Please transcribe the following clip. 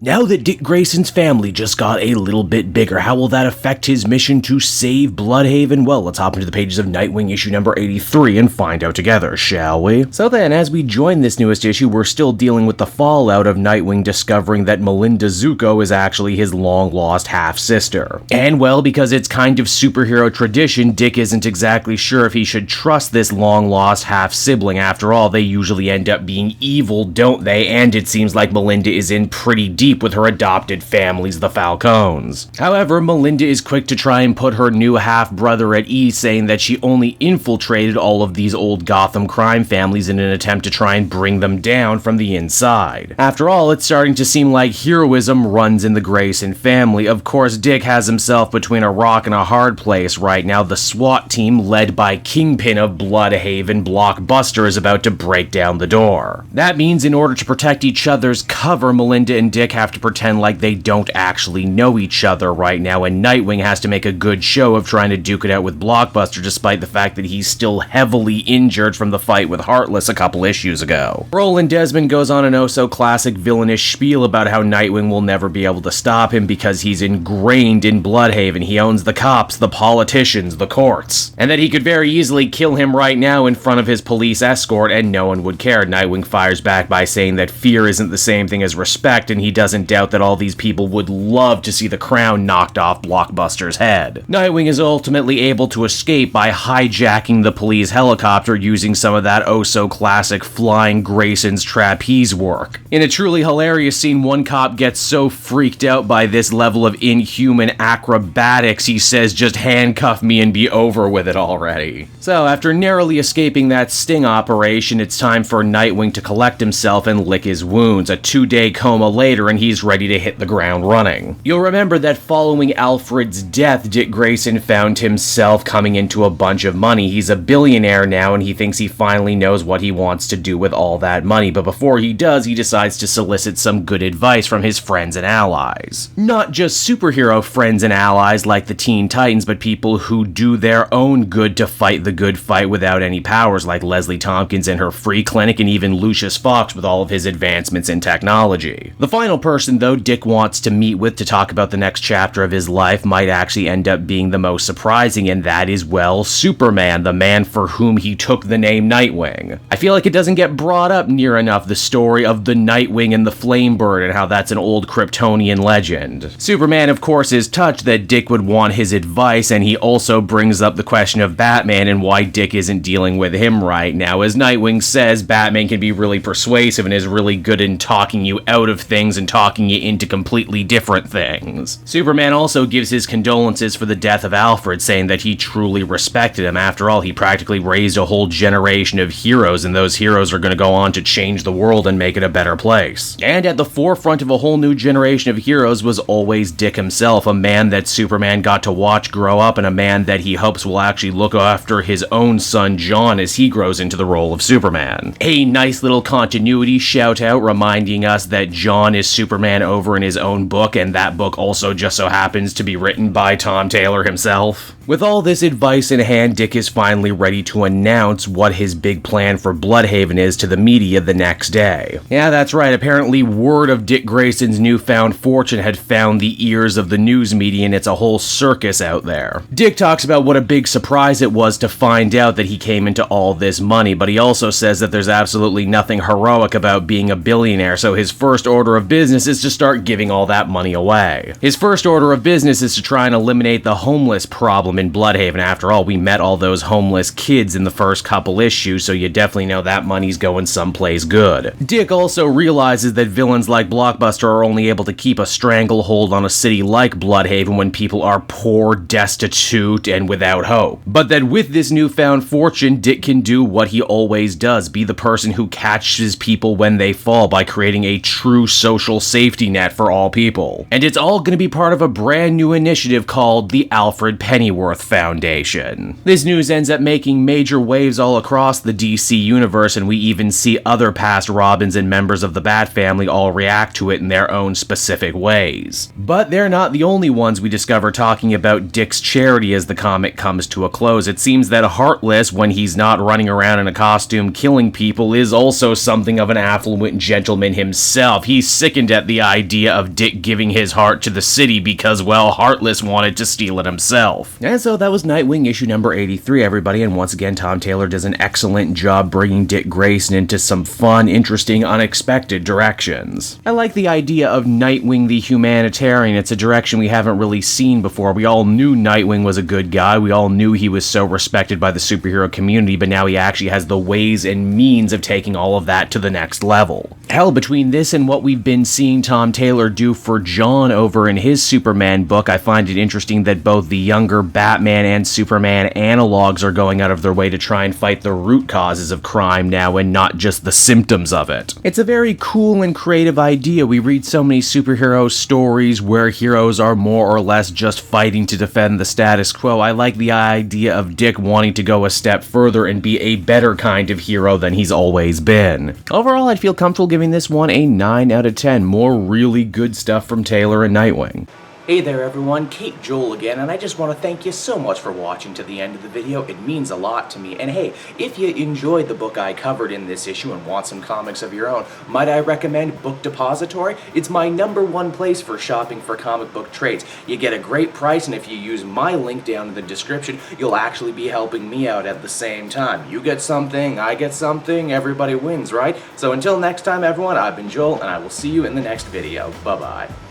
Now that Dick Grayson's family just got a little bit bigger, how will that affect his mission to save Blüdhaven? Well, let's hop into the pages of Nightwing issue number 83 and find out together, shall we? So then, as we join this newest issue, we're still dealing with the fallout of Nightwing discovering that Melinda Zuko is actually his long-lost half-sister. And well, because it's kind of superhero tradition, Dick isn't exactly sure if he should trust this long-lost half-sibling. After all, they usually end up being evil, don't they? And it seems like Melinda is in pretty deep with her adopted families, the Falcones. However, Melinda is quick to try and put her new half-brother at ease, saying that she only infiltrated all of these old Gotham crime families in an attempt to try and bring them down from the inside. After all, it's starting to seem like heroism runs in the Grayson family. Of course, Dick has himself between a rock and a hard place right now. The SWAT team, led by Kingpin of Blüdhaven, Blockbuster, is about to break down the door. That means in order to protect each other's cover, Melinda and Dick have to pretend like they don't actually know each other right now, and Nightwing has to make a good show of trying to duke it out with Blockbuster despite the fact that he's still heavily injured from the fight with Heartless a couple issues ago. Roland Desmond goes on an oh-so-classic villainous spiel about how Nightwing will never be able to stop him because he's ingrained in Blüdhaven. He owns the cops, the politicians, the courts, and that he could very easily kill him right now in front of his police escort and no one would care. Nightwing fires back by saying that fear isn't the same thing as respect, and he doesn't doubt that all these people would love to see the crown knocked off Blockbuster's head. Nightwing is ultimately able to escape by hijacking the police helicopter using some of that oh-so-classic flying Grayson's trapeze work. In a truly hilarious scene, one cop gets so freaked out by this level of inhuman acrobatics, he says, "Just handcuff me and be over with it already." So, after narrowly escaping that sting operation, it's time for Nightwing to collect himself and lick his wounds. A 2-day coma later, and he's ready to hit the ground running. You'll remember that following Alfred's death, Dick Grayson found himself coming into a bunch of money. He's a billionaire now, and he thinks he finally knows what he wants to do with all that money, but before he does, he decides to solicit some good advice from his friends and allies. Not just superhero friends and allies like the Teen Titans, but people who do their own good to fight the good fight without any powers, like Leslie Tompkins and her free clinic, and even Lucius Fox with all of his advancements in technology. The final person, though, Dick wants to meet with to talk about the next chapter of his life might actually end up being the most surprising, and that is, well, Superman, the man for whom he took the name Nightwing. I feel like it doesn't get brought up near enough, the story of the Nightwing and the Flamebird and how that's an old Kryptonian legend. Superman, of course, is touched that Dick would want his advice, and he also brings up the question of Batman and why Dick isn't dealing with him right now. As Nightwing says, Batman can be really persuasive and is really good in talking you out of things and talking you into completely different things. Superman also gives his condolences for the death of Alfred, saying that he truly respected him. After all, he practically raised a whole generation of heroes, and those heroes are going to go on to change the world and make it a better place. And at the forefront of a whole new generation of heroes was always Dick himself, a man that Superman got to watch grow up, and a man that he hopes will actually look after his own son John as he grows into the role of Superman. A nice little continuity shout out reminding us that John is Superman over in his own book, and that book also just so happens to be written by Tom Taylor himself. With all this advice in hand, Dick is finally ready to announce what his big plan for Blüdhaven is to the media the next day. Yeah, that's right, apparently word of Dick Grayson's newfound fortune had found the ears of the news media, and it's a whole circus out there. Dick talks about what a big surprise it was to find out that he came into all this money, but he also says that there's absolutely nothing heroic about being a billionaire, so his first order of business is to start giving all that money away. His first order of business is to try and eliminate the homeless problem in Blüdhaven. After all, we met all those homeless kids in the first couple issues, so you definitely know that money's going someplace good. Dick also realizes that villains like Blockbuster are only able to keep a stranglehold on a city like Blüdhaven when people are poor, destitute, and without hope. But that with this newfound fortune, Dick can do what he always does, be the person who catches people when they fall by creating a true social safety net for all people. And it's all going to be part of a brand new initiative called the Alfred Pennyworth Pennyworth Foundation. This news ends up making major waves all across the DC universe, and we even see other past Robins and members of the Bat family all react to it in their own specific ways. But they're not the only ones we discover talking about Dick's charity as the comic comes to a close. It seems that Heartless, when he's not running around in a costume killing people, is also something of an affluent gentleman himself. He's sickened at the idea of Dick giving his heart to the city because, well, Heartless wanted to steal it himself. And so that was Nightwing issue number 83, everybody, and once again, Tom Taylor does an excellent job bringing Dick Grayson into some fun, interesting, unexpected directions. I like the idea of Nightwing the humanitarian. It's a direction we haven't really seen before. We all knew Nightwing was a good guy. We all knew he was so respected by the superhero community, but now he actually has the ways and means of taking all of that to the next level. Hell, between this and what we've been seeing Tom Taylor do for John over in his Superman book, I find it interesting that both the younger Batman and Superman analogs are going out of their way to try and fight the root causes of crime now and not just the symptoms of it. It's a very cool and creative idea. We read so many superhero stories where heroes are more or less just fighting to defend the status quo. I like the idea of Dick wanting to go a step further and be a better kind of hero than he's always been. Overall, I'd feel comfortable giving this one a 9 out of 10. More really good stuff from Taylor and Nightwing. Hey there everyone, Kate Joel again, and I just want to thank you so much for watching to the end of the video. It means a lot to me. And hey, if you enjoyed the book I covered in this issue and want some comics of your own, might I recommend Book Depository? It's my #1 place for shopping for comic book trades. You get a great price, and if you use my link down in the description, you'll actually be helping me out at the same time. You get something, I get something, everybody wins, right? So until next time everyone, I've been Joel, and I will see you in the next video. Bye-bye.